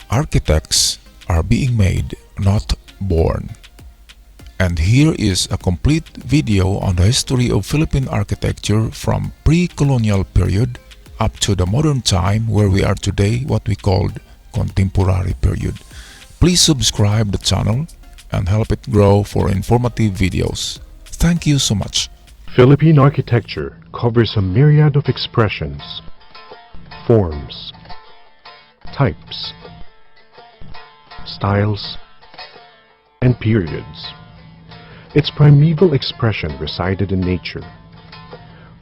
Architects are being made, not born. And here is a complete video on the history of Philippine architecture from pre-colonial period up to the modern time where we are today, what we called contemporary period. Please subscribe the channel and help it grow for informative videos. Thank you so much. Philippine architecture covers a myriad of expressions, forms, types, styles, and periods. Its primeval expression resided in nature.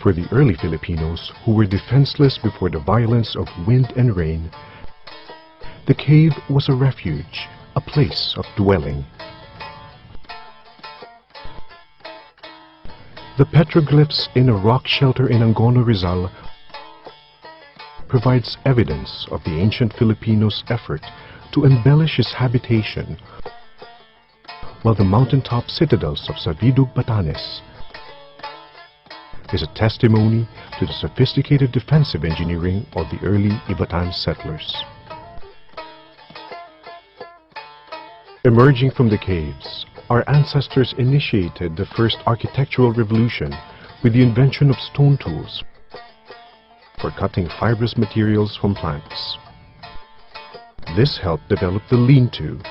For the early Filipinos who were defenseless before the violence of wind and rain, the cave was a refuge, a place of dwelling. The petroglyphs in a rock shelter in Angono, Rizal provides evidence of the ancient Filipinos' effort to embellish his habitation, while the mountaintop citadels of Savidug, Batanes is a testimony to the sophisticated defensive engineering of the early Ivatan settlers. Emerging from the caves, our ancestors initiated the first architectural revolution with the invention of stone tools for cutting fibrous materials from plants. This helped develop the lean-to,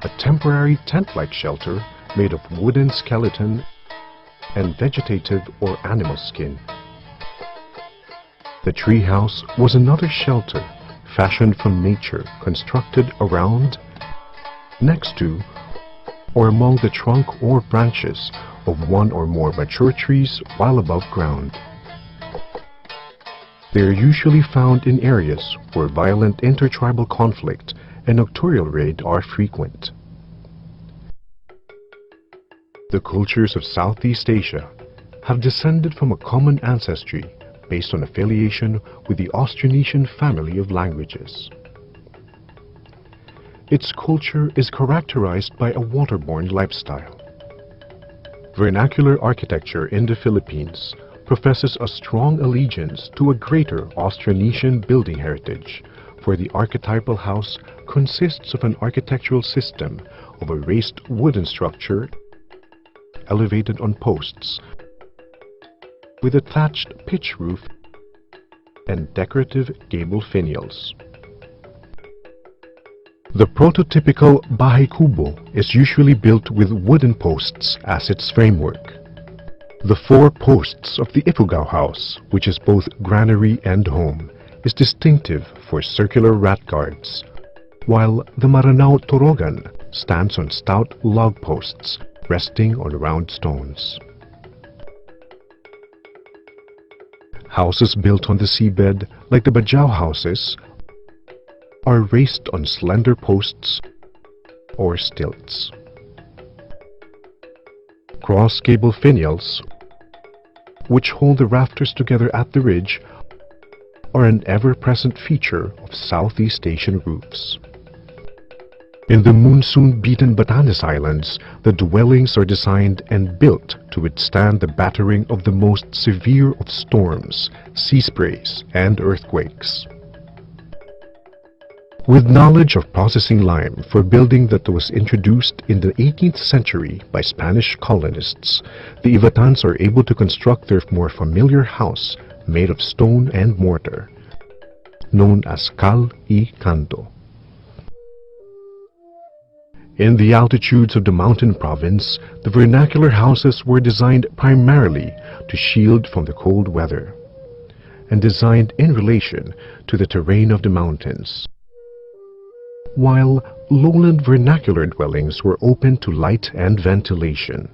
a temporary tent-like shelter made of wooden skeleton and vegetative or animal skin. The tree house was another shelter fashioned from nature, constructed around, next to, or among the trunk or branches of one or more mature trees while above ground. They are usually found in areas where violent intertribal conflict and nocturnal raid are frequent. The cultures of Southeast Asia have descended from a common ancestry based on affiliation with the Austronesian family of languages. Its culture is characterized by a waterborne lifestyle. Vernacular architecture in the Philippines professes a strong allegiance to a greater Austronesian building heritage, for the archetypal house consists of an architectural system of a raised wooden structure elevated on posts, with a thatched pitch roof and decorative gable finials. The prototypical bahay kubo is usually built with wooden posts as its framework. The 4 posts of the Ifugao house, which is both granary and home, is distinctive for circular rat guards, while the Maranao Torogan stands on stout log posts resting on round stones. Houses built on the seabed, like the Bajau houses, are raised on slender posts or stilts. Cross gable finials, which hold the rafters together at the ridge, are an ever-present feature of Southeast Asian roofs. In the monsoon-beaten Batanes Islands, the dwellings are designed and built to withstand the battering of the most severe of storms, sea sprays, and earthquakes. With knowledge of processing lime for building that was introduced in the 18th century by Spanish colonists, the Ivatans are able to construct their more familiar house made of stone and mortar, known as cal y canto. In the altitudes of the mountain province, the vernacular houses were designed primarily to shield from the cold weather, and designed in relation to the terrain of the mountains, while lowland vernacular dwellings were open to light and ventilation,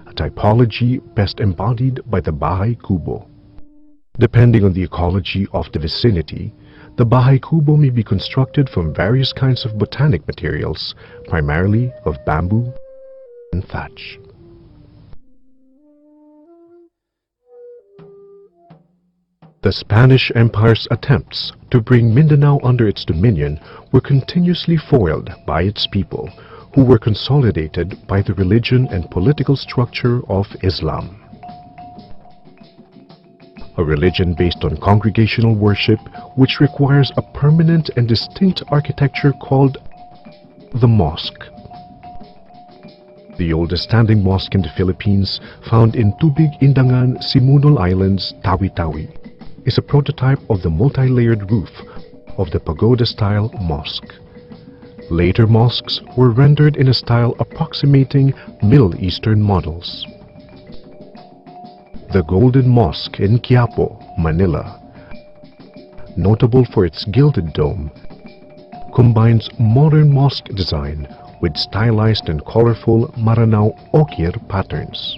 a typology best embodied by the bahay kubo. Depending on the ecology of the vicinity, the bahay kubo may be constructed from various kinds of botanic materials, primarily of bamboo and thatch. The Spanish Empire's attempts to bring Mindanao under its dominion were continuously foiled by its people, who were consolidated by the religion and political structure of Islam. a religion based on congregational worship which requires a permanent and distinct architecture called the mosque. The oldest standing mosque in the Philippines, found in Tubig Indangan, Simunol Islands, Tawi-Tawi, is a prototype of the multi-layered roof of the pagoda-style mosque. Later mosques were rendered in a style approximating Middle Eastern models. The Golden Mosque in Quiapo, Manila, notable for its gilded dome, combines modern mosque design with stylized and colorful Maranao Okir patterns.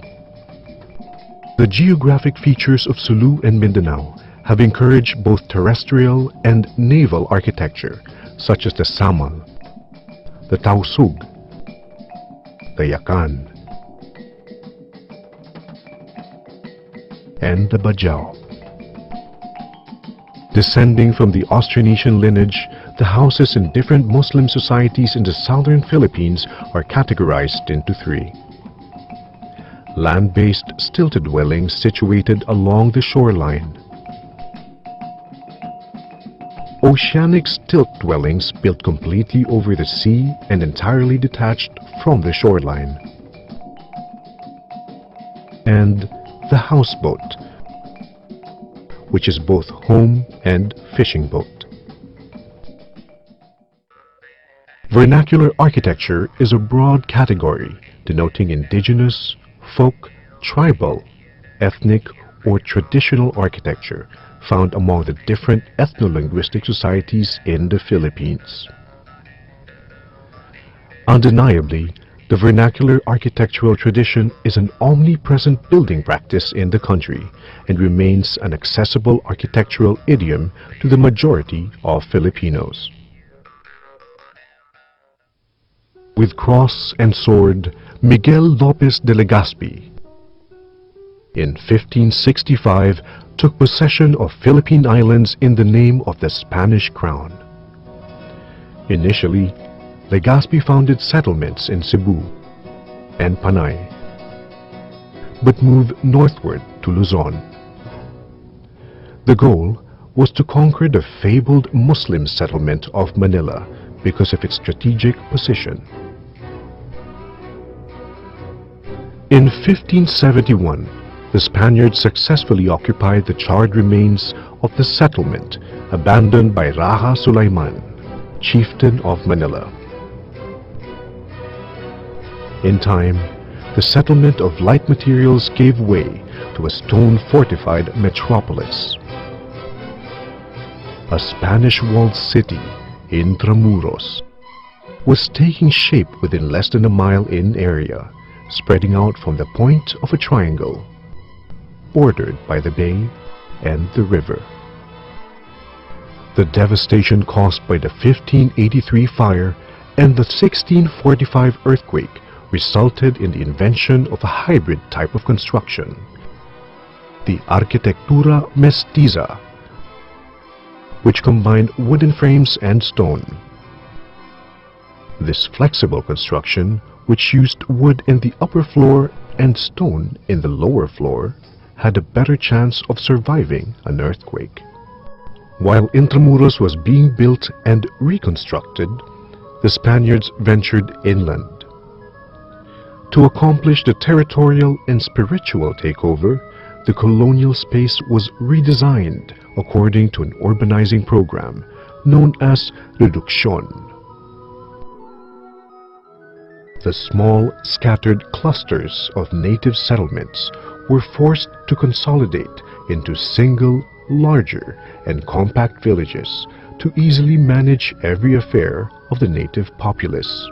The geographic features of Sulu and Mindanao have encouraged both terrestrial and naval architecture, such as the Samal, the Tausug, the Yakan, and the Bajau. Descending from the Austronesian lineage, the houses in different Muslim societies in the southern Philippines are categorized into three. Land-based stilted dwellings situated along the shoreline. Oceanic stilt dwellings built completely over the sea and entirely detached from the shoreline. And the houseboat, which is both home and fishing boat. Vernacular architecture is a broad category denoting indigenous, folk, tribal, ethnic, or traditional architecture found among the different ethno-linguistic societies in the Philippines. Undeniably, the vernacular architectural tradition is an omnipresent building practice in the country and remains an accessible architectural idiom to the majority of Filipinos. With cross and sword, Miguel Lopez de Legazpi, in 1565, took possession of Philippine Islands in the name of the Spanish Crown. Initially, Legazpi founded settlements in Cebu and Panay, but moved northward to Luzon. The goal was to conquer the fabled Muslim settlement of Manila because of its strategic position. In 1571, the Spaniards successfully occupied the charred remains of the settlement abandoned by Raja Sulaiman, chieftain of Manila. In time, the settlement of light materials gave way to a stone-fortified metropolis. A Spanish-walled city, Intramuros, was taking shape within less than a mile in area, spreading out from the point of a triangle, bordered by the bay and the river. The devastation caused by the 1583 fire and the 1645 earthquake resulted in the invention of a hybrid type of construction, the Arquitectura Mestiza, which combined wooden frames and stone. This flexible construction, which used wood in the upper floor and stone in the lower floor, had a better chance of surviving an earthquake. While Intramuros was being built and reconstructed, the Spaniards ventured inland. To accomplish the territorial and spiritual takeover, the colonial space was redesigned according to an urbanizing program known as Reducción. The small, scattered clusters of native settlements were forced to consolidate into single, larger, and compact villages to easily manage every affair of the native populace.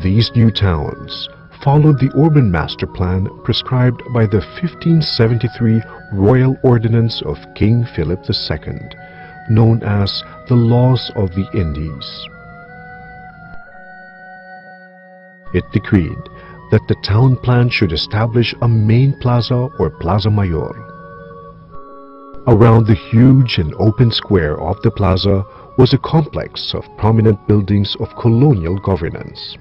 These new towns followed the urban master plan prescribed by the 1573 Royal Ordinance of King Philip II, known as the Laws of the Indies. It decreed that the town plan should establish a main plaza or Plaza Mayor. Around the huge and open square of the plaza was a complex of prominent buildings of colonial governance.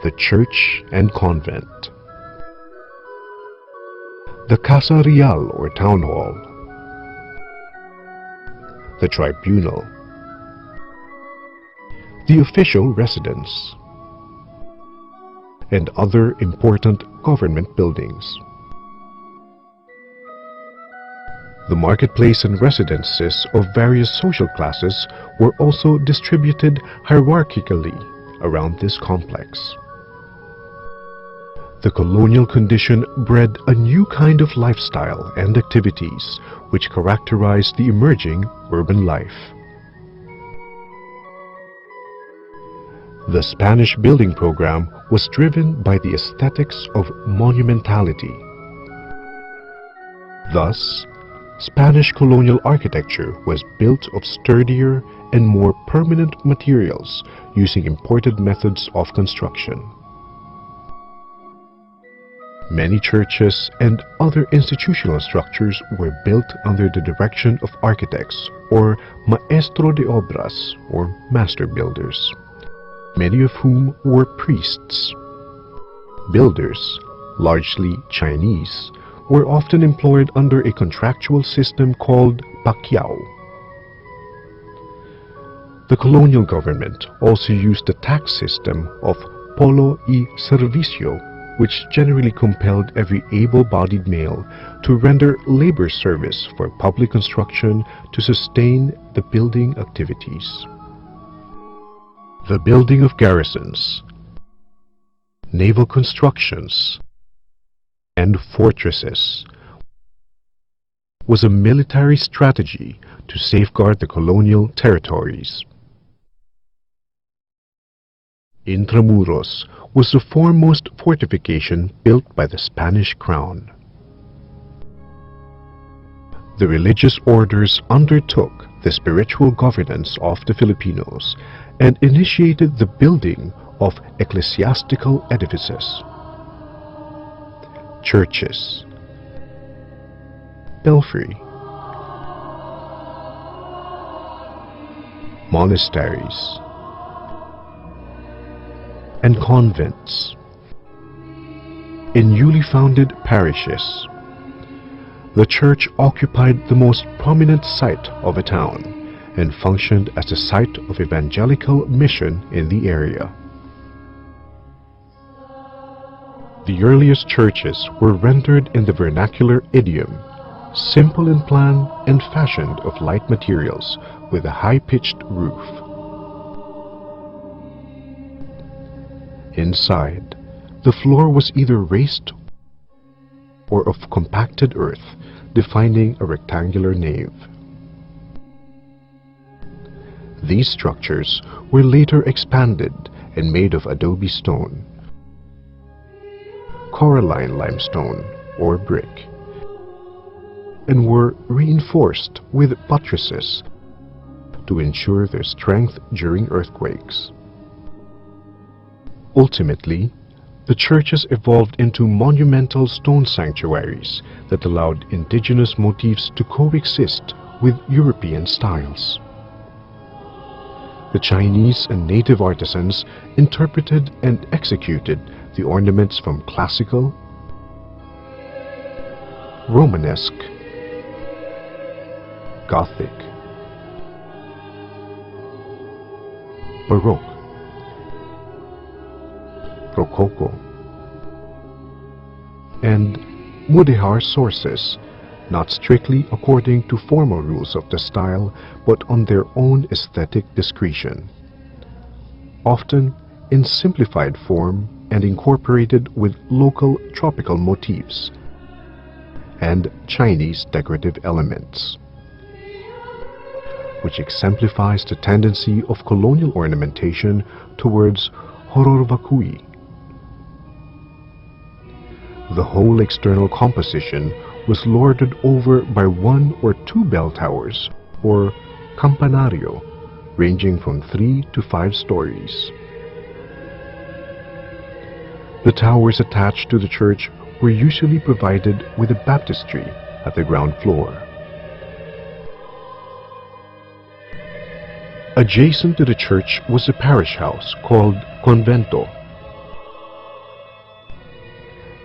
The church and convent, the Casa Real or Town Hall, the Tribunal, the official residence, and other important government buildings. The marketplace and residences of various social classes were also distributed hierarchically around this complex. The colonial condition bred a new kind of lifestyle and activities which characterized the emerging urban life. The Spanish building program was driven by the aesthetics of monumentality. Thus, Spanish colonial architecture was built of sturdier and more permanent materials using imported methods of construction. Many churches and other institutional structures were built under the direction of architects or maestro de obras or master builders, many of whom were priests. Builders, largely Chinese, were often employed under a contractual system called pakyao. The colonial government also used the tax system of polo y servicio, which generally compelled every able-bodied male to render labor service for public construction to sustain the building activities. The building of garrisons, naval constructions, and fortresses was a military strategy to safeguard the colonial territories. Intramuros was the foremost fortification built by the Spanish crown. The religious orders undertook the spiritual governance of the Filipinos and initiated the building of ecclesiastical edifices, churches, belfry, monasteries, and convents. In newly founded parishes, the church occupied the most prominent site of a town and functioned as a site of evangelical mission in the area. The earliest churches were rendered in the vernacular idiom, simple in plan and fashioned of light materials with a high-pitched roof. Inside, the floor was either raised or of compacted earth, defining a rectangular nave. These structures were later expanded and made of adobe stone, coralline limestone or brick, and were reinforced with buttresses to ensure their strength during earthquakes. Ultimately, the churches evolved into monumental stone sanctuaries that allowed indigenous motifs to coexist with European styles. The Chinese and native artisans interpreted and executed the ornaments from classical, Romanesque, Gothic, Baroque, Rococo, and Mudéjar sources, not strictly according to formal rules of the style, but on their own aesthetic discretion, often in simplified form and incorporated with local tropical motifs and Chinese decorative elements, which exemplifies the tendency of colonial ornamentation towards horror-vakui. The whole external composition was lorded over by 1 or 2 bell towers, or campanario, ranging from 3 to 5 stories. The towers attached to the church were usually provided with a baptistry at the ground floor. Adjacent to the church was a parish house called convento.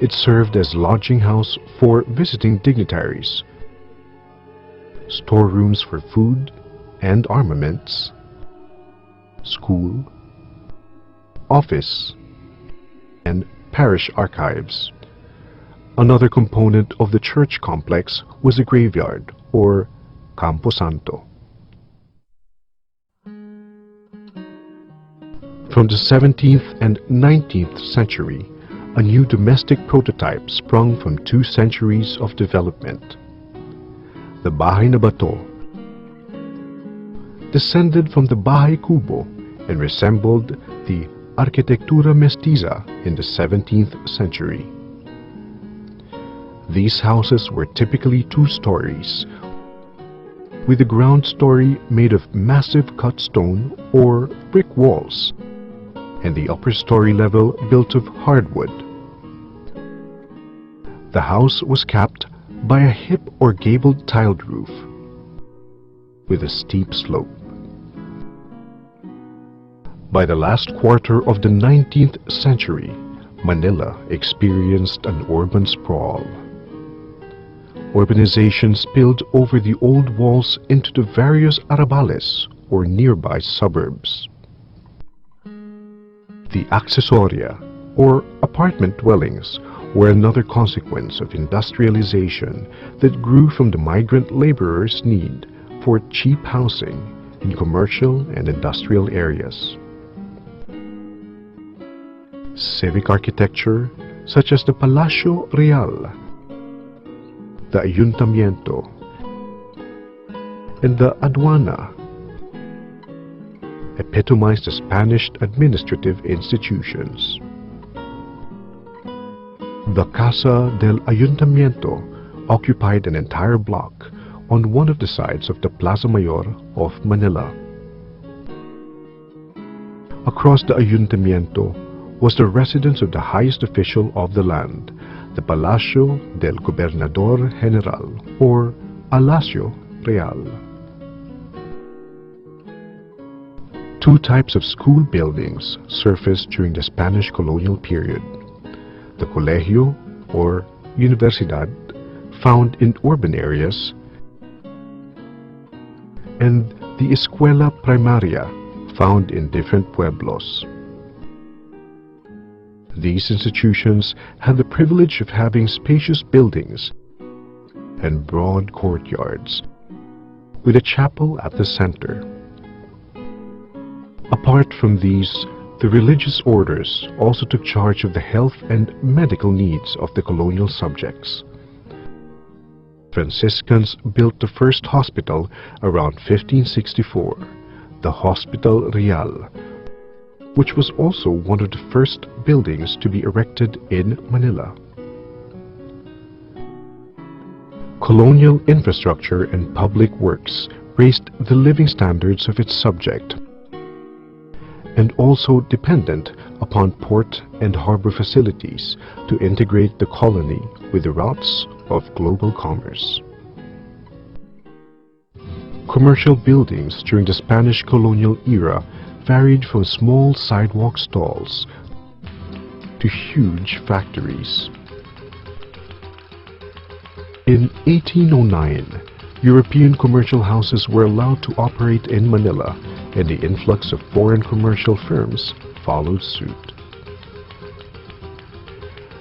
It served as lodging house for visiting dignitaries, storerooms for food and armaments, school, office, and parish archives. Another component of the church complex was a graveyard, or Campo Santo. From the 17th and 19th century, a new domestic prototype sprung from 2 centuries of development. The Bahay na Bato descended from the Bahay Kubo and resembled the Arquitectura Mestiza in the 17th century. These houses were typically 2 stories, with the ground story made of massive cut stone or brick walls, and the upper story level built of hardwood. The house was capped by a hip or gabled tiled roof with a steep slope. By the last quarter of the 19th century, Manila experienced an urban sprawl. Urbanization spilled over the old walls into the various arrabales or nearby suburbs. The accessoria, or apartment dwellings, were another consequence of industrialization that grew from the migrant laborers' need for cheap housing in commercial and industrial areas. Civic architecture, such as the Palacio Real, the Ayuntamiento, and the Aduana, epitomized the Spanish administrative institutions. The Casa del Ayuntamiento occupied an entire block on one of the sides of the Plaza Mayor of Manila. Across the Ayuntamiento was the residence of the highest official of the land, the Palacio del Gobernador General, or Palacio Real. 2 types of school buildings surfaced during the Spanish colonial period: the Colegio, or Universidad, found in urban areas, and the Escuela Primaria, found in different pueblos. These institutions had the privilege of having spacious buildings and broad courtyards, with a chapel at the center. Apart from these, the religious orders also took charge of the health and medical needs of the colonial subjects. Franciscans built the first hospital around 1564, the Hospital Real, which was also one of the first buildings to be erected in Manila. Colonial infrastructure and public works raised the living standards of its subject, and also dependent upon port and harbor facilities to integrate the colony with the routes of global commerce. Commercial buildings during the Spanish colonial era varied from small sidewalk stalls to huge factories. In 1809, European commercial houses were allowed to operate in Manila, and the influx of foreign commercial firms followed suit.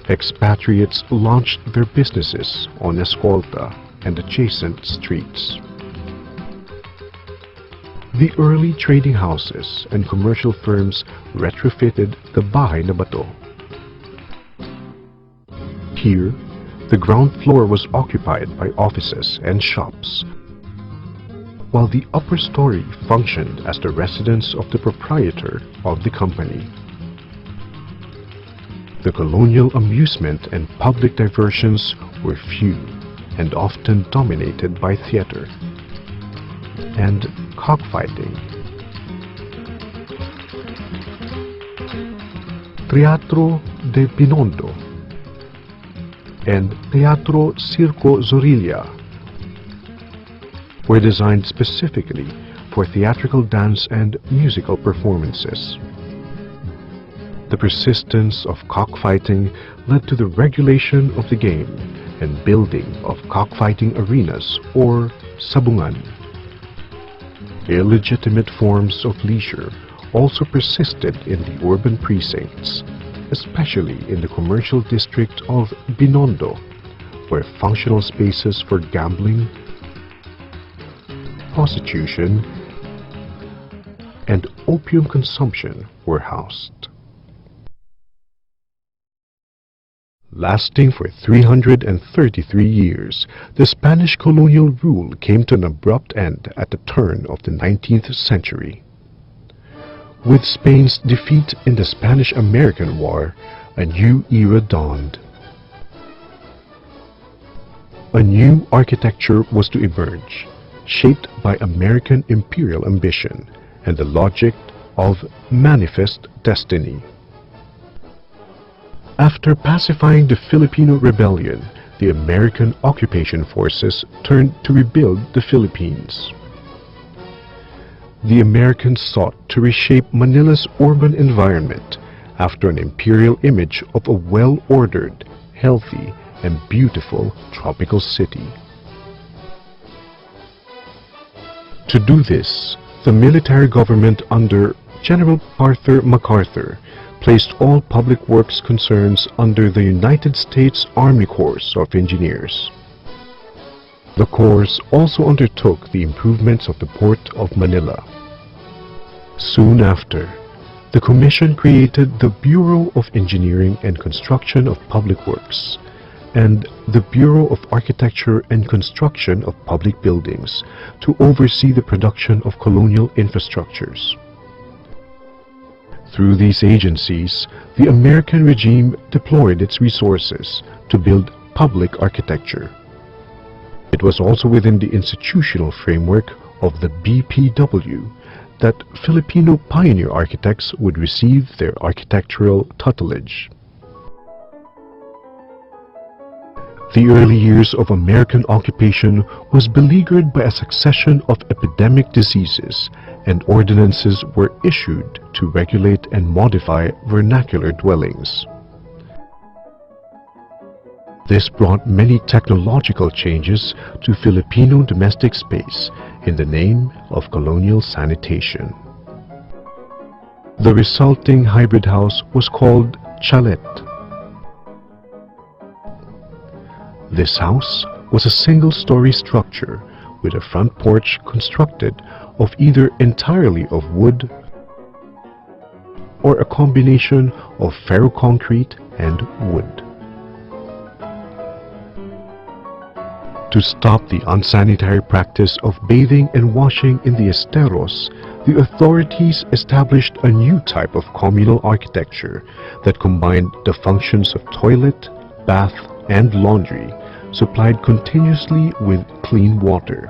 Expatriates launched their businesses on Escolta and adjacent streets. The early trading houses and commercial firms retrofitted the Bahay na Bato. Here, the ground floor was occupied by offices and shops, while the upper story functioned as the residence of the proprietor of the company. The colonial amusement and public diversions were few and often dominated by theater and cockfighting. Teatro de Binondo and Teatro Circo Zorilla were designed specifically for theatrical dance and musical performances. The persistence of cockfighting led to the regulation of the game and building of cockfighting arenas or sabungan. Illegitimate forms of leisure also persisted in the urban precincts, especially in the commercial district of Binondo, where functional spaces for gambling, prostitution, and opium consumption were housed. Lasting for 333 years, the Spanish colonial rule came to an abrupt end at the turn of the 19th century. With Spain's defeat in the Spanish-American War, a new era dawned. A new architecture was to emerge, shaped by American imperial ambition and the logic of manifest destiny. After pacifying the Filipino rebellion, the American occupation forces turned to rebuild the Philippines. The Americans sought to reshape Manila's urban environment after an imperial image of a well-ordered, healthy, and beautiful tropical city. To do this, the military government under General Arthur MacArthur placed all public works concerns under the United States Army Corps of Engineers. The Corps also undertook the improvements of the port of Manila. Soon after, the Commission created the Bureau of Engineering and Construction of Public Works and the Bureau of Architecture and Construction of Public Buildings to oversee the production of colonial infrastructures. Through these agencies, the American regime deployed its resources to build public architecture. It was also within the institutional framework of the BPW that Filipino pioneer architects would receive their architectural tutelage. The early years of American occupation was beleaguered by a succession of epidemic diseases, and ordinances were issued to regulate and modify vernacular dwellings. This brought many technological changes to Filipino domestic space in the name of colonial sanitation. The resulting hybrid house was called chalet. This house was a single-story structure with a front porch constructed of either entirely of wood or a combination of ferroconcrete and wood. To stop the unsanitary practice of bathing and washing in the esteros, the authorities established a new type of communal architecture that combined the functions of toilet, bath, and laundry, supplied continuously with clean water.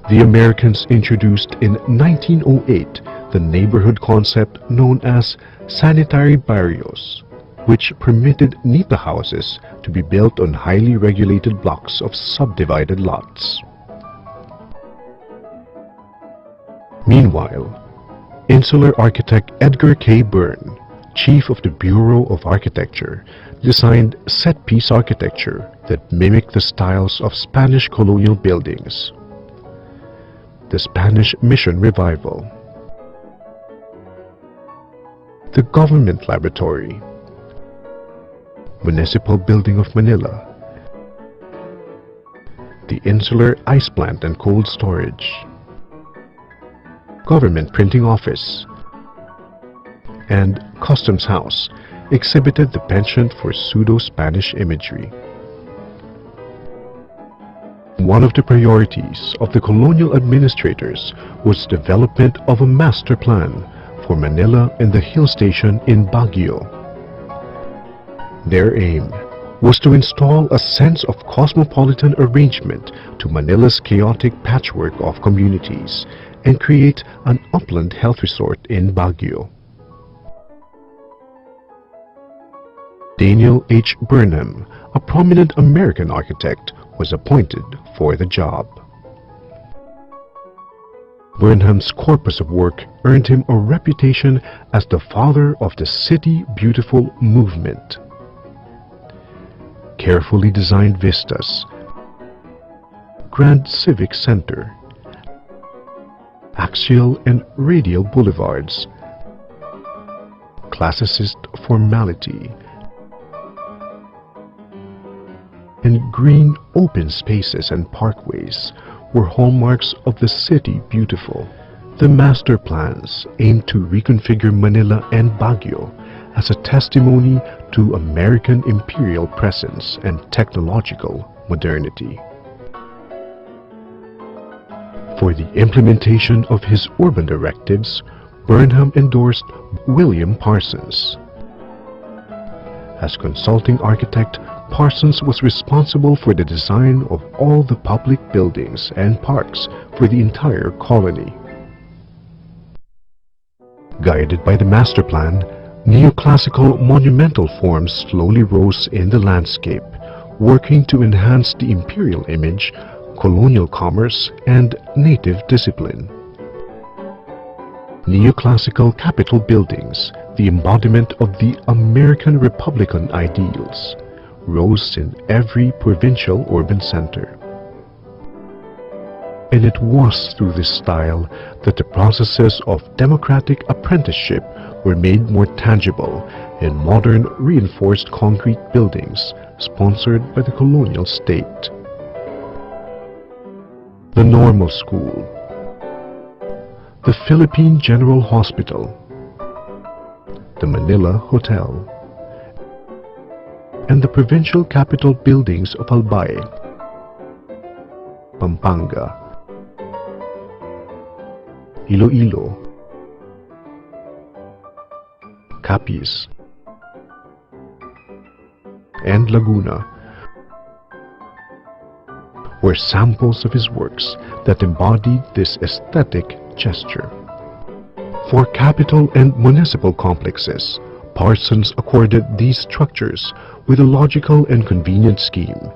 The Americans introduced in 1908 the neighborhood concept known as sanitary barrios, which permitted nipa houses to be built on highly regulated blocks of subdivided lots. Meanwhile, insular architect Edgar K. Byrne, chief of the Bureau of Architecture, designed set-piece architecture that mimicked the styles of Spanish colonial buildings. The Spanish Mission Revival. The Government Laboratory. Municipal Building of Manila. The Insular Ice Plant and Cold Storage. Government Printing Office and Customs House exhibited the penchant for pseudo-Spanish imagery. One of the priorities of the colonial administrators was development of a master plan for Manila and the hill station in Baguio. Their aim was to install a sense of cosmopolitan arrangement to Manila's chaotic patchwork of communities and create an upland health resort in Baguio. Daniel H. Burnham, a prominent American architect, was appointed for the job. Burnham's corpus of work earned him a reputation as the father of the City Beautiful movement. Carefully designed vistas, grand civic center, axial and radial boulevards, classicist formality, and green open spaces and parkways were hallmarks of the City Beautiful. The master plans aimed to reconfigure Manila and Baguio as a testimony to American imperial presence and technological modernity. For the implementation of his urban directives, Burnham endorsed William Parsons. As consulting architect, Parsons was responsible for the design of all the public buildings and parks for the entire colony. Guided by the master plan, neoclassical monumental forms slowly rose in the landscape, working to enhance the imperial image, colonial commerce, and native discipline. Neoclassical Capitol buildings, the embodiment of the American Republican ideals, rose in every provincial urban center. And it was through this style that the processes of democratic apprenticeship were made more tangible in modern reinforced concrete buildings sponsored by the colonial state. The Normal School, the Philippine General Hospital, the Manila Hotel, and the provincial capital buildings of Albay, Pampanga, Iloilo, Capiz, and Laguna were samples of his works that embodied this aesthetic gesture. For capital and municipal complexes, Parsons accorded these structures with a logical and convenient scheme,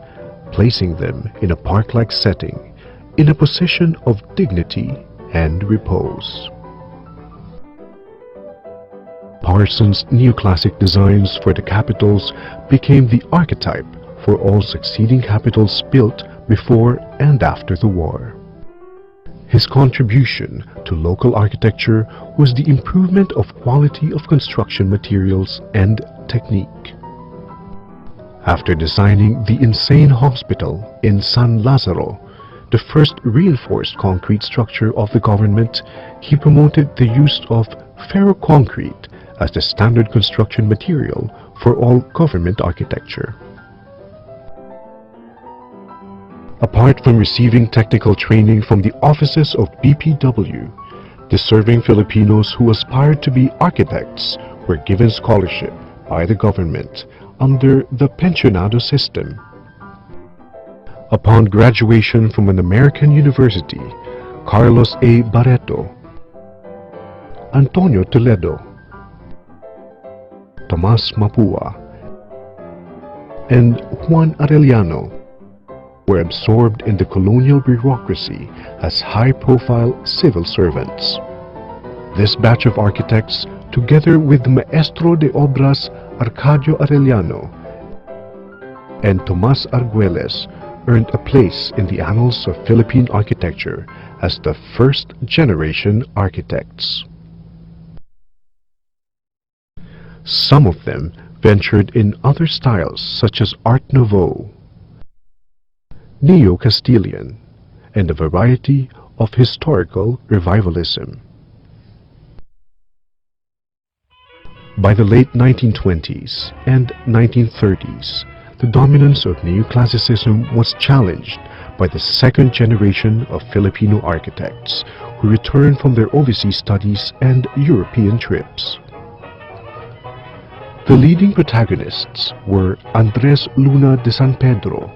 placing them in a park-like setting, in a position of dignity and repose. Parsons' neoclassic designs for the capitals became the archetype for all succeeding capitals built before and after the war. His contribution to local architecture was the improvement of quality of construction materials and technique. After designing the Insane Hospital in San Lazaro, the first reinforced concrete structure of the government, he promoted the use of ferroconcrete as the standard construction material for all government architecture. Apart from receiving technical training from the offices of BPW, deserving Filipinos who aspired to be architects were given scholarship by the government under the pensionado system. Upon graduation from an American university, Carlos A. Barreto, Antonio Toledo, Tomas Mapua, and Juan Arellano were absorbed in the colonial bureaucracy as high-profile civil servants. This batch of architects, together with the Maestro de Obras Arcadio Arellano and Tomas Arguelles, earned a place in the annals of Philippine architecture as the first-generation architects. Some of them ventured in other styles such as Art Nouveau, Neo-Castilian, and a variety of historical revivalism. By the late 1920s and 1930s, the dominance of neoclassicism was challenged by the second generation of Filipino architects who returned from their overseas studies and European trips. The leading protagonists were Andres Luna de San Pedro,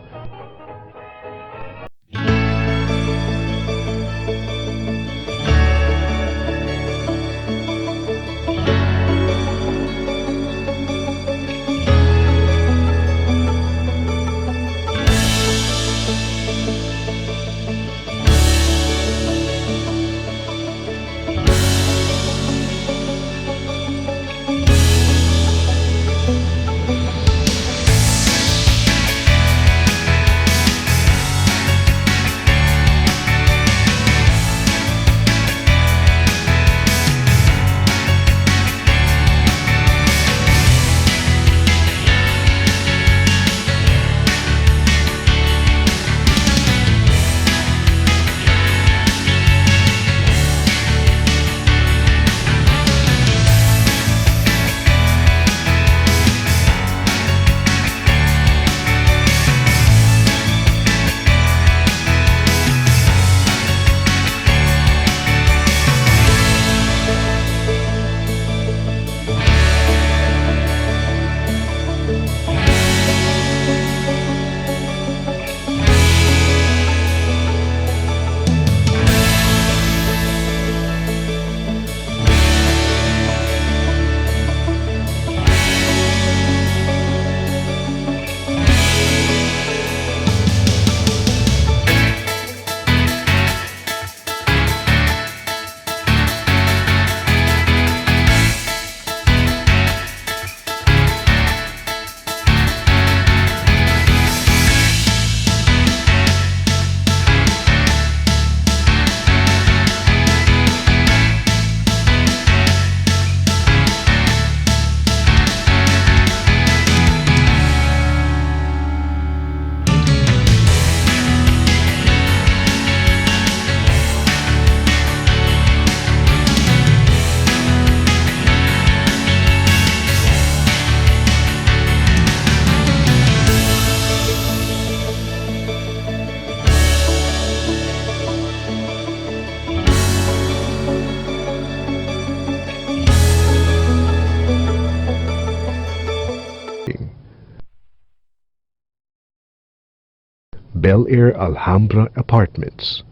Bel Air Alhambra Apartments,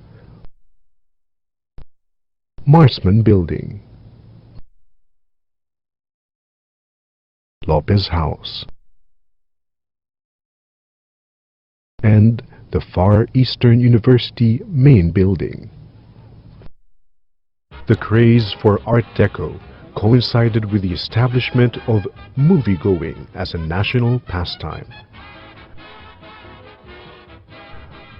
Marsman Building, Lopez House, and the Far Eastern University main building. The craze for Art Deco coincided with the establishment of movie-going as a national pastime.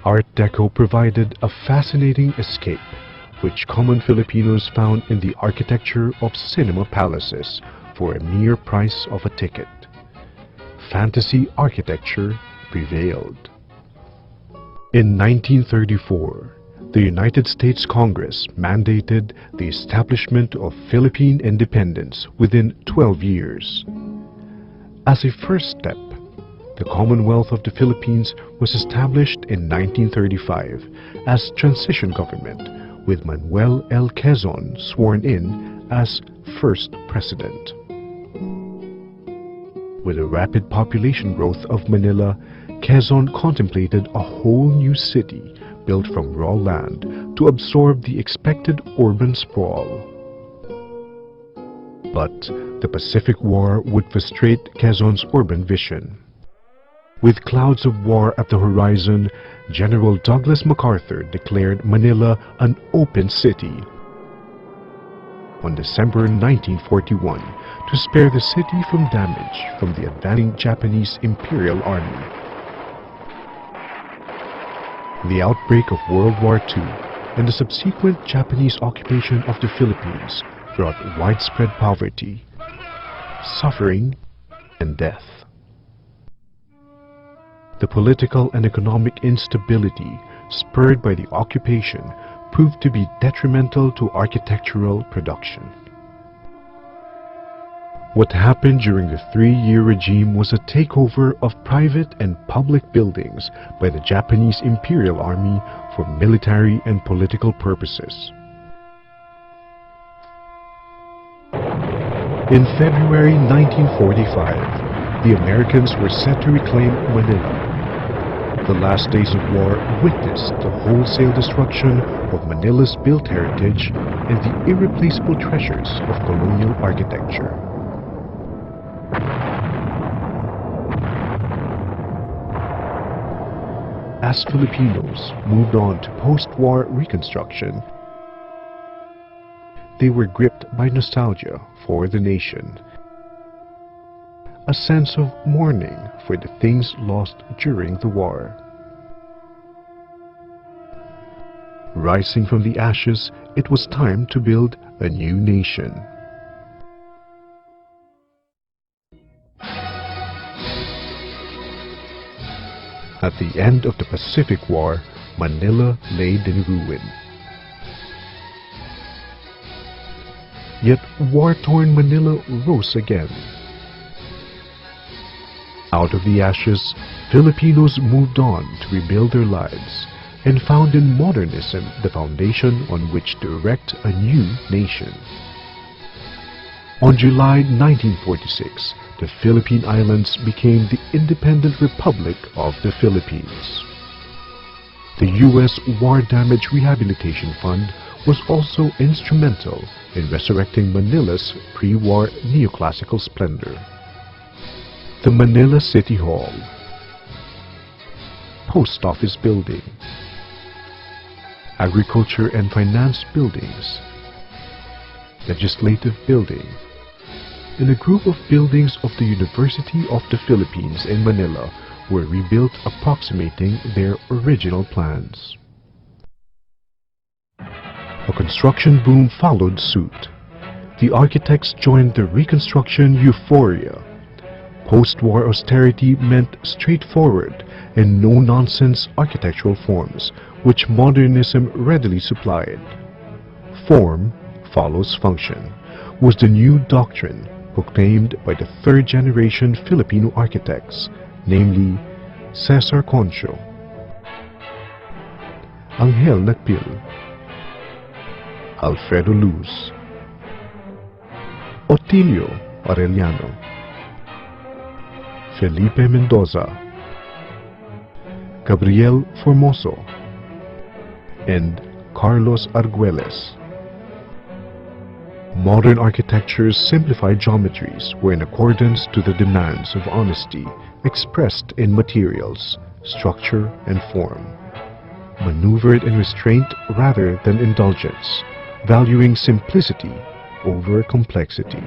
Art Deco provided a fascinating escape, which common Filipinos found in the architecture of cinema palaces for a mere price of a ticket. Fantasy architecture prevailed. In 1934, the United States Congress mandated the establishment of Philippine independence within 12 years. As a first step, the Commonwealth of the Philippines was established in 1935 as transition government, with Manuel L. Quezon sworn in as first president. With the rapid population growth of Manila, Quezon contemplated a whole new city built from raw land to absorb the expected urban sprawl. But the Pacific War would frustrate Quezon's urban vision. With clouds of war at the horizon, General Douglas MacArthur declared Manila an open city on December 1941 to spare the city from damage from the advancing Japanese Imperial Army. The outbreak of World War II and the subsequent Japanese occupation of the Philippines brought widespread poverty, suffering, and death. The political and economic instability spurred by the occupation proved to be detrimental to architectural production. What happened during the 3-year regime was a takeover of private and public buildings by the Japanese Imperial Army for military and political purposes. In February 1945, the Americans were set to reclaim Manila. The last days of war witnessed the wholesale destruction of Manila's built heritage and the irreplaceable treasures of colonial architecture. As Filipinos moved on to post-war reconstruction, they were gripped by nostalgia for the nation, a sense of mourning for the things lost during the war. Rising from the ashes, it was time to build a new nation. At the end of the Pacific War, Manila lay in ruin. Yet war-torn Manila rose again. Out of the ashes, Filipinos moved on to rebuild their lives and found in modernism the foundation on which to erect a new nation. On July 1946, the Philippine Islands became the independent Republic of the Philippines. The U.S. War Damage Rehabilitation Fund was also instrumental in resurrecting Manila's pre-war neoclassical splendor. The Manila City Hall, Post Office Building, Agriculture and Finance Buildings, Legislative Building, and a group of buildings of the University of the Philippines in Manila were rebuilt approximating their original plans. A construction boom followed suit. The architects joined the reconstruction euphoria. Post-war austerity meant straightforward and no-nonsense architectural forms, which modernism readily supplied. Form follows function was the new doctrine proclaimed by the third-generation Filipino architects, namely Cesar Concho, Angel Nakpil, Alfredo Luz, Otilio Arellano, Felipe Mendoza, Gabriel Formoso, and Carlos Arguelles. Modern architecture's simplified geometries were in accordance to the demands of honesty expressed in materials, structure, and form, maneuvered in restraint rather than indulgence, valuing simplicity over complexity.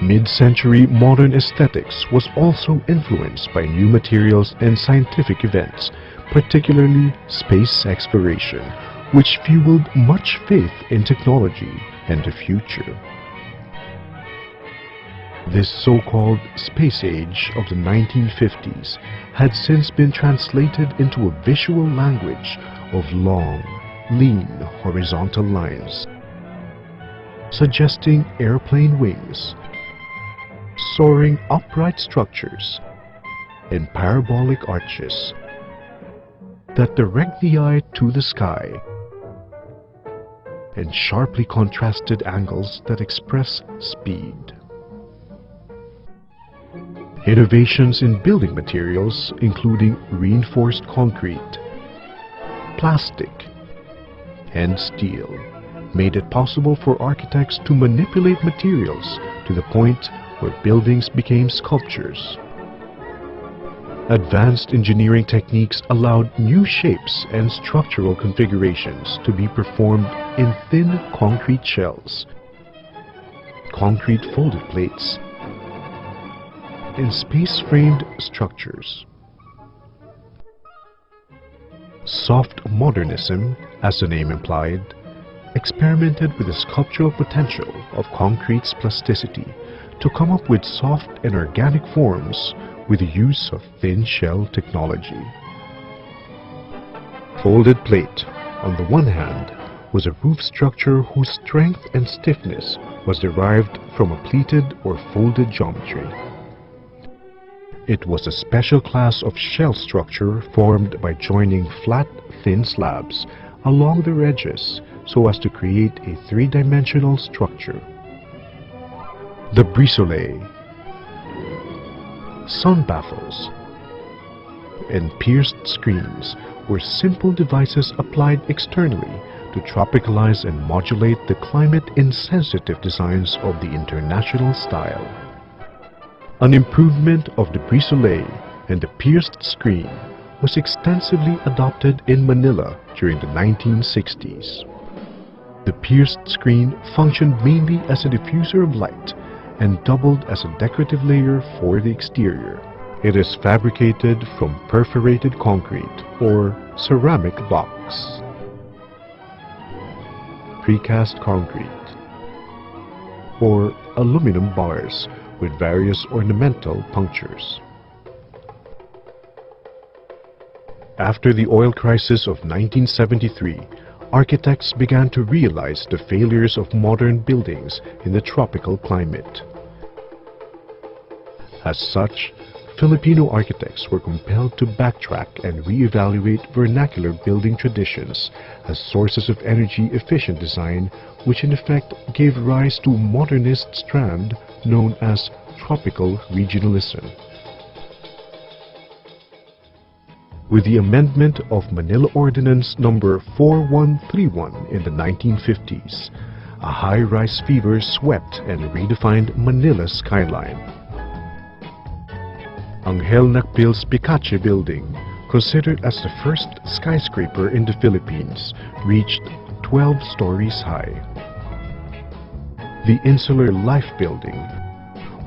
Mid-century modern aesthetics was also influenced by new materials and scientific events, particularly space exploration, which fueled much faith in technology and the future. This so-called space age of the 1950s had since been translated into a visual language of long, lean horizontal lines, suggesting airplane wings, soaring upright structures, and parabolic arches that direct the eye to the sky, and sharply contrasted angles that express speed. Innovations in building materials, including reinforced concrete, plastic, and steel, made it possible for architects to manipulate materials to the point where buildings became sculptures. Advanced engineering techniques allowed new shapes and structural configurations to be performed in thin concrete shells, concrete folded plates, and space-framed structures. Soft modernism, as the name implied, experimented with the sculptural potential of concrete's plasticity to come up with soft and organic forms with the use of thin shell technology. Folded plate, on the one hand, was a roof structure whose strength and stiffness was derived from a pleated or folded geometry. It was a special class of shell structure formed by joining flat, thin slabs along their edges so as to create a three-dimensional structure. The brise-soleil, sun baffles, and pierced screens were simple devices applied externally to tropicalize and modulate the climate-insensitive designs of the international style. An improvement of the brise-soleil and the pierced screen was extensively adopted in Manila during the 1960s. The pierced screen functioned mainly as a diffuser of light and doubled as a decorative layer for the exterior. It is fabricated from perforated concrete or ceramic blocks, precast concrete, or aluminum bars with various ornamental punctures. After the oil crisis of 1973, architects began to realize the failures of modern buildings in the tropical climate. As such, Filipino architects were compelled to backtrack and reevaluate vernacular building traditions as sources of energy-efficient design, which in effect gave rise to a modernist strand known as tropical regionalism. With the amendment of Manila Ordinance No. 4131 in the 1950s, a high-rise fever swept and redefined Manila's skyline. Angel Nakpil's Picache building, considered as the first skyscraper in the Philippines, reached 12 stories high. The Insular Life building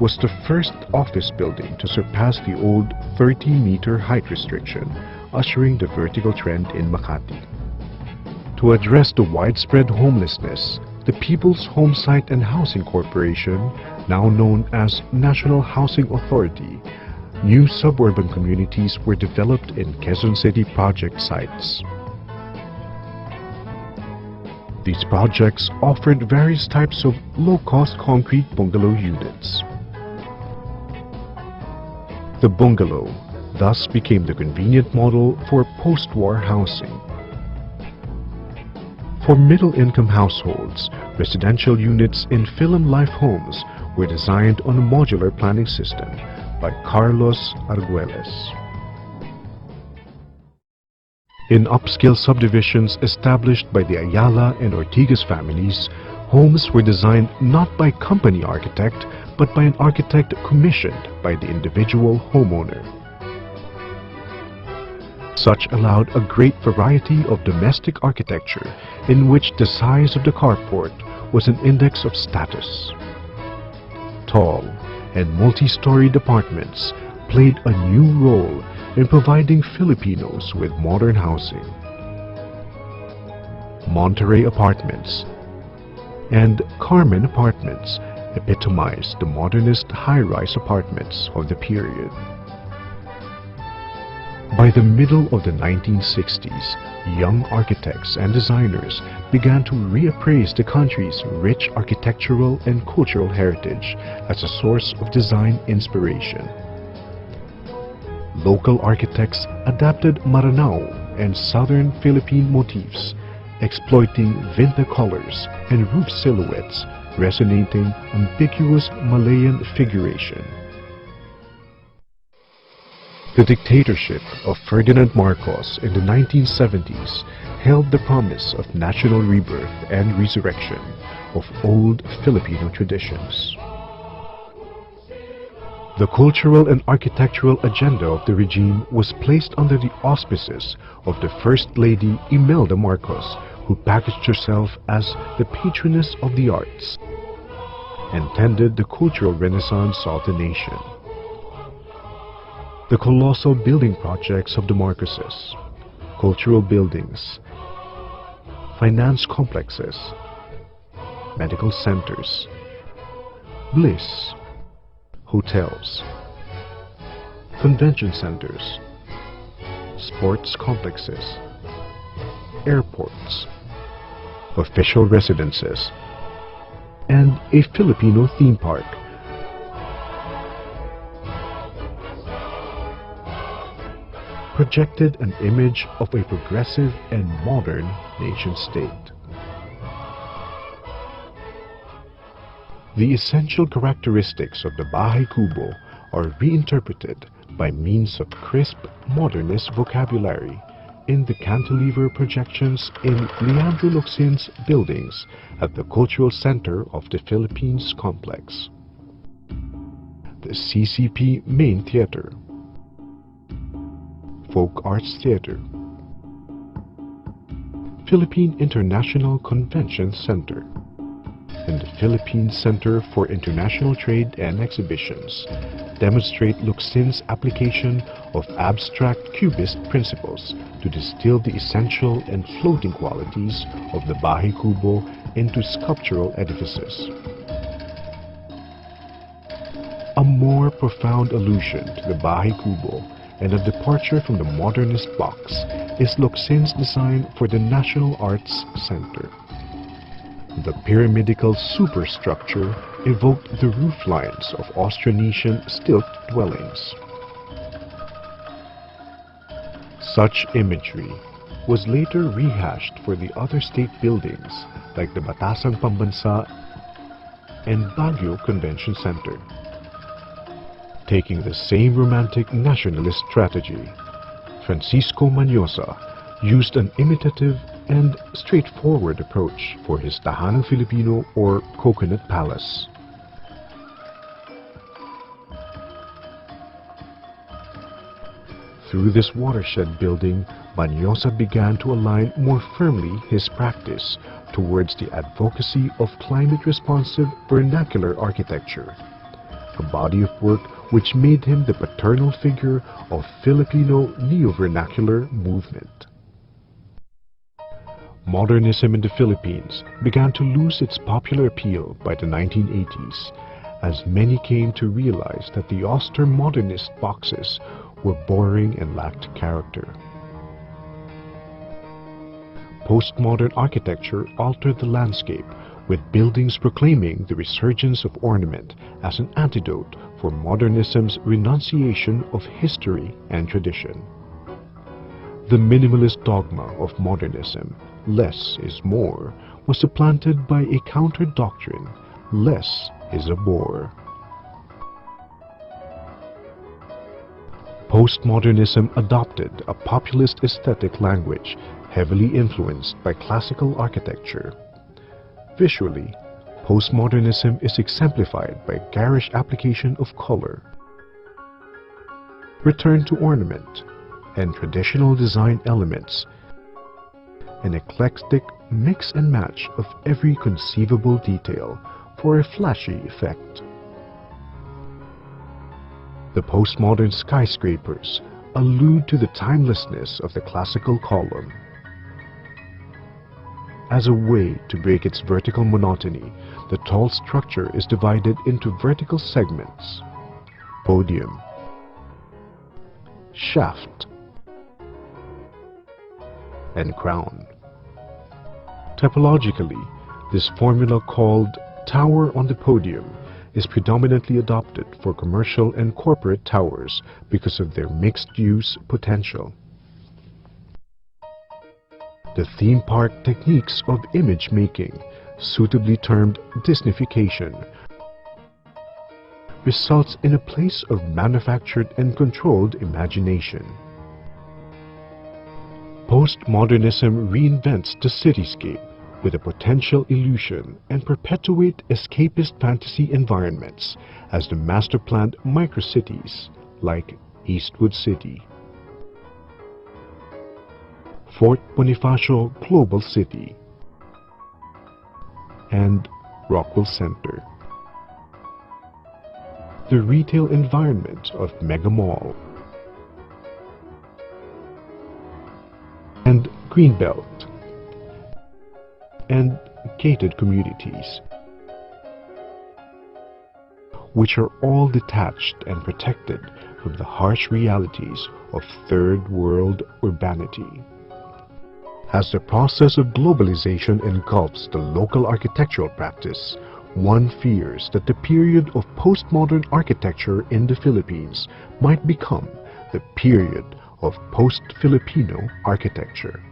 was the first office building to surpass the old 30-meter height restriction, ushering the vertical trend in Makati. To address the widespread homelessness, the People's Homesite and Housing Corporation, now known as National Housing Authority, new suburban communities were developed in Quezon City project sites. These projects offered various types of low-cost concrete bungalow units. The bungalow thus became the convenient model for post-war housing. For middle-income households, residential units in Film Life homes were designed on a modular planning system by Carlos Arguelles. In upscale subdivisions established by the Ayala and Ortigas families, homes were designed not by company architect but by an architect commissioned by the individual homeowner. Such allowed a great variety of domestic architecture in which the size of the carport was an index of status. Tall and multi-storied apartments played a new role in providing Filipinos with modern housing. Monterey Apartments and Carmen Apartments epitomized the modernist high-rise apartments of the period. By the middle of the 1960s, young architects and designers began to reappraise the country's rich architectural and cultural heritage as a source of design inspiration. Local architects adapted Maranao and southern Philippine motifs, exploiting vinta colors and roof silhouettes resonating ambiguous Malayan figuration. The dictatorship of Ferdinand Marcos in the 1970s held the promise of national rebirth and resurrection of old Filipino traditions. The cultural and architectural agenda of the regime was placed under the auspices of the First Lady Imelda Marcos, who packaged herself as the patroness of the arts and tended the cultural renaissance of the nation. The colossal building projects of the Marcoses, cultural buildings, finance complexes, medical centers, bliss, hotels, convention centers, sports complexes, airports, official residences, and a Filipino theme park projected an image of a progressive and modern nation-state. The essential characteristics of the Bahay Kubo are reinterpreted by means of crisp modernist vocabulary in the cantilever projections in Leandro Locsin's buildings at the Cultural Center of the Philippines Complex, the CCP Main Theater, Folk Arts Theater, Philippine International Convention Center, and the Philippine Center for International Trade and Exhibitions demonstrate Locsin's application of abstract cubist principles to distill the essential and floating qualities of the Bahay Kubo into sculptural edifices. A more profound allusion to the Bahay Kubo and a departure from the modernist box is Locsin's design for the National Arts Center. The pyramidical superstructure evoked the roof lines of Austronesian stilt dwellings. Such imagery was later rehashed for the other state buildings like the Batasang Pambansa and Baguio Convention Center. Taking the same romantic nationalist strategy, Francisco Manyosa used an imitative and straightforward approach for his Tahanang Filipino or Coconut Palace. Through this watershed building, Manyosa began to align more firmly his practice towards the advocacy of climate-responsive vernacular architecture, a body of work which made him the paternal figure of Filipino neo-vernacular movement. Modernism in the Philippines began to lose its popular appeal by the 1980s, as many came to realize that the austere modernist boxes were boring and lacked character. Postmodern architecture altered the landscape, with buildings proclaiming the resurgence of ornament as an antidote for modernism's renunciation of history and tradition. The minimalist dogma of modernism, less is more, was supplanted by a counter-doctrine, less is a bore. Postmodernism adopted a populist aesthetic language heavily influenced by classical architecture. Visually, postmodernism is exemplified by garish application of color, return to ornament, and traditional design elements, an eclectic mix and match of every conceivable detail for a flashy effect. The postmodern skyscrapers allude to the timelessness of the classical column. As a way to break its vertical monotony, the tall structure is divided into vertical segments: podium, shaft, and crown. Typologically, this formula called tower on the podium is predominantly adopted for commercial and corporate towers because of their mixed-use potential. The theme park techniques of image making, suitably termed Disneyfication, results in a place of manufactured and controlled imagination. Postmodernism reinvents the cityscape with a potential illusion and perpetuate escapist fantasy environments as the master-planned microcities like Eastwood City, Fort Bonifacio Global City, and Rockwell Center. The retail environment of Mega Mall and Greenbelt and gated communities, which are all detached and protected from the harsh realities of third world urbanity. As the process of globalization engulfs the local architectural practice, one fears that the period of postmodern architecture in the Philippines might become the period of post-Filipino architecture.